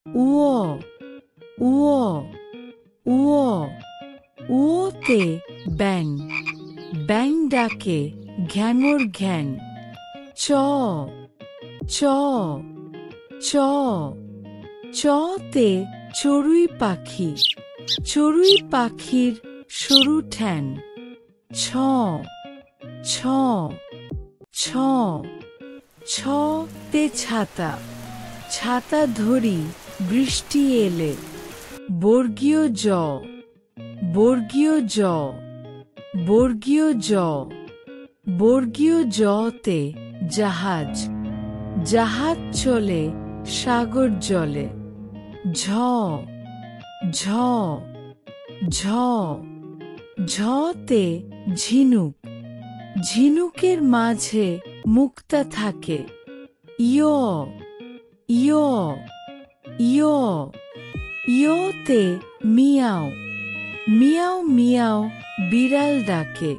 উও উও উও উওতে ব্যাং, ব্যাং ডাকে ঘ্যাঙর ঘ্যাং। চ চ চ চতে চড়ুই পাখি, চড়ুই পাখির সরু ঠ্যাং। ছ ছ ছ ছতে ছাতা, ছাতা ধরি বৃষ্টি এলে। বর্গীয় জ, বর্গীয় জ, বর্গীয় জ, বর্গীয় জতে জাহাজ, জাহাজ চলে সাগর জলে। ঝ ঝ ঝ ঝতে ঝিনুক, ঝিনুকের মাঝে মুক্তা থাকে। ইয় ইয় ইয় ইয়তে মিয়াও, মিয়াও মিয়াও বিড়াল ডাকে।